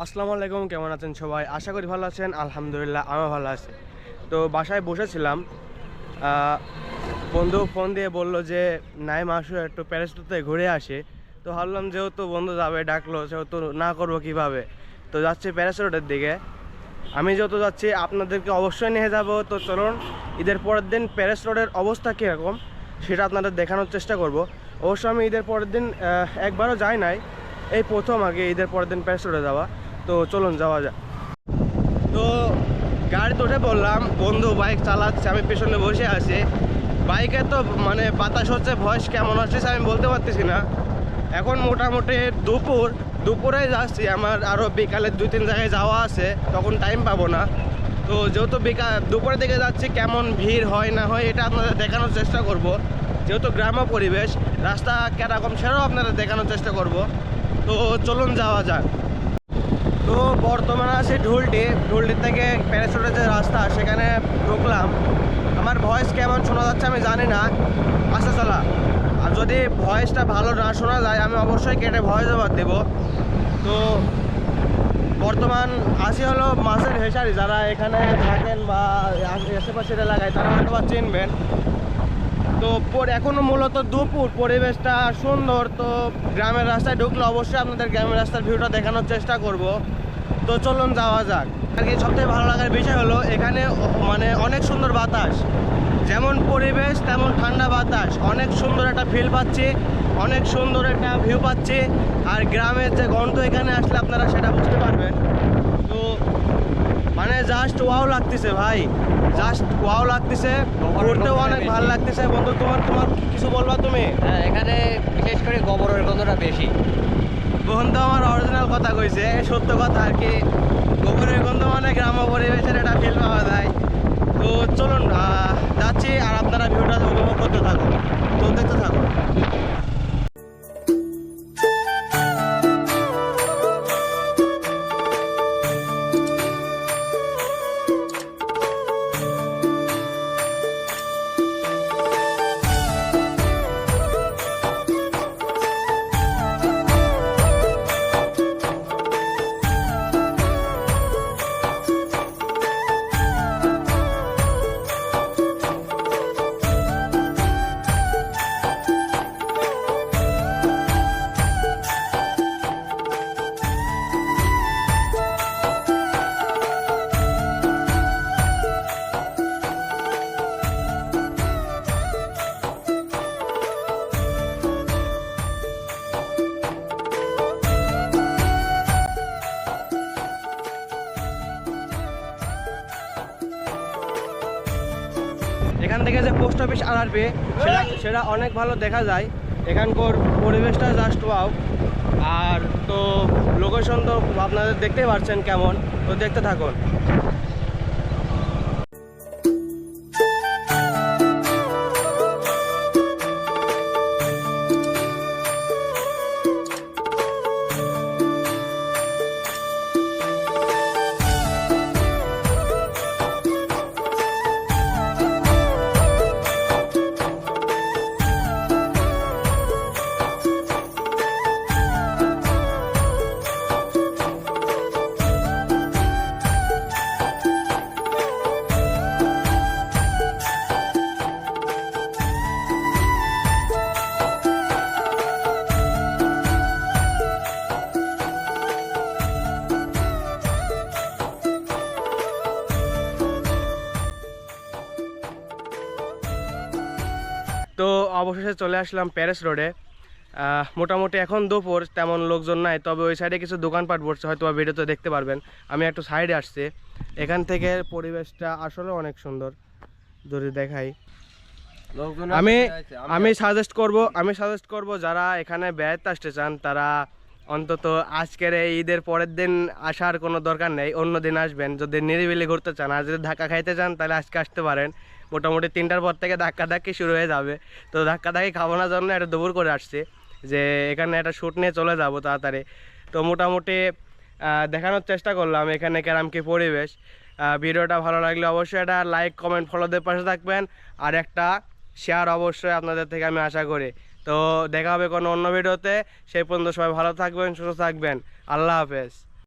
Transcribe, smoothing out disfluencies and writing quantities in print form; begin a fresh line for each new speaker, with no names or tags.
আসসালামু আলাইকুম, কেমন আছেন সবাই? আশা করি ভালো আছেন। আলহামদুলিল্লাহ আমিও ভালো আছি। তো বাসায় বসেছিলাম, বন্ধু ফোন দিয়ে বলল যে নাইম আসো একটু প্যালেসটাতে ঘুরে আসে। তো ভাবলাম যেহেতু বন্ধু যাবে ডাকলো, সেহেতু না করবো কিভাবে। তো যাচ্ছি প্যালেস রোডের দিকে। আমি যেহেতু যাচ্ছি আপনাদেরকে অবশ্যই নিয়ে যাব। তো চলুন, ঈদের পরের দিন প্যালেস রোডের অবস্থা কীরকম সেটা আপনাদের দেখানোর চেষ্টা করব। অবশ্য আমি ঈদের পরের দিন একবারও যাই নাই, এই প্রথম আগে ঈদের পরের দিন প্যালেস রোডে যাওয়া। তো চলুন যাওয়া যাক। তো গাড়িতে উঠে বললাম, বন্ধু বাইক চালাচ্ছে, আমি পেছনে বসে আছি। বাইকে তো মানে বাতাস হচ্ছে, ভয়েস কেমন হচ্ছে আমি বলতে পারতেছি না। এখন মোটামুটি দুপুরে যাচ্ছি। আমার আরও বিকালে 2-3 জায়গায় যাওয়া আছে, তখন টাইম পাবো না। তো যেহেতু দুপুরের দিকে যাচ্ছি, কেমন ভিড় হয় না হয় এটা আপনাদের দেখানোর চেষ্টা করব। যেহেতু গ্রাম্য পরিবেশ, রাস্তা কীরকম সেটাও আপনাদের দেখানোর চেষ্টা করব। তো চলুন যাওয়া যাক। তো বর্তমানে আছি ঢুলটি থেকে প্যালেস রোডের যে রাস্তা সেখানে ঢুকলাম। আমার ভয়েস কেমন শোনা যাচ্ছে আমি জানি না। আচ্ছা চলা, আর যদি ভয়েসটা ভালো না শোনা যায় আমি অবশ্যই কেটে ভয়েস ওভার দেবো। তো বর্তমান আসি হলো মাছের হেসারি। যারা এখানে থাকেন বা আশেপাশের এলাকায় তারা হয়তো বা চিনবেন। তো এখনও মূলত দুপুর, পরিবেশটা সুন্দর। তো গ্রামের রাস্তায় ঢুকলে অবশ্যই আপনাদের গ্রামের রাস্তার ভিউটা দেখানোর চেষ্টা করব। তো চলুন যাওয়া যাক। আর কি সবথেকে ভালো লাগার বিষয় হলো এখানে মানে অনেক সুন্দর বাতাস, যেমন পরিবেশ তেমন ঠান্ডা বাতাস, অনেক সুন্দর একটা ফিল পাচ্ছি, অনেক সুন্দর একটা ভিউ পাচ্ছি। আর গ্রামের যে গন্ধ এখানে আসলে আপনারা সেটা বুঝতে পারবেন। তো মানে জাস্ট ওয়াও লাগতেছে ভাই, জাস্ট ওয়াও লাগতেছে, ঘুরতেও অনেক ভালো লাগতেছে। বন্ধু তোমার কিছু বলবা তুমি?
হ্যাঁ, এখানে বিশেষ করে গোবরের গন্ধটা বেশি।
বন্ধু আমার অরিজিনাল কথা কইছে, সত্য কথা আর কি। গোবরের গন্ধ মানে গ্রাম্য পরিবেশের একটা ফিল পাওয়া যায়। তো চলুন যাচ্ছি, আর আপনারা ভিউটা উপভোগ করতে থাকুন। তো দেখতে থাকুন। এখান থেকে যে পোস্ট অফিস আরআরপি সেটা অনেক ভালো দেখা যায়। এখানকার পরিবেশটা জাস্ট ওয়াও। আর তো লোকেশন তো আপনাদের দেখতেই পাচ্ছেন কেমন। তো দেখতে থাকুন। তো অবশেষে চলে আসলাম প্যালেস রোডে। মোটামুটি এখন দুপুর, তেমন লোকজন নাই, তবে ওই সাইডে কিছু দোকানপাট বসছে, হয়তো বা ভিডিওতে দেখতে পারবেন। আমি একটু সাইডে আসছি। এখান থেকে পরিবেশটা আসলে অনেক সুন্দর, যদি দেখাই। আমি সাজেস্ট করব যারা এখানে বেড়াতে আসতে চান তারা অন্তত আজকের এই ঈদের পরের দিন আসার কোনো দরকার নেই, অন্য দিন আসবেন যদি নিরিবিলি ঘুরতে চান। আর যদি ধাক্কা খাইতে চান তাহলে আজকে আসতে পারেন। মোটামুটি 3টার পর থেকে ধাক্কি শুরু হয়ে যাবে। তো ধাক্কি খাবো না জন্য একটা দুপুর করে আসছি যে এখানে একটা শ্যুট নিয়ে চলে যাব তাড়াতাড়ি। তো মোটামুটি দেখানোর চেষ্টা করলাম এখানে কেরাম কি পরিবেশ। ভিডিওটা ভালো লাগলে অবশ্যই একটা লাইক, কমেন্ট, ফলোদের পাশে থাকবেন। আর একটা শেয়ার অবশ্যই আপনাদের থেকে আমি আশা করি। তো দেখা হবে কোনো অন্য ভিডিওতে। সেই পর্যন্ত সবাই ভালো থাকবেন, সুস্থ থাকবেন। আল্লাহ হাফেজ।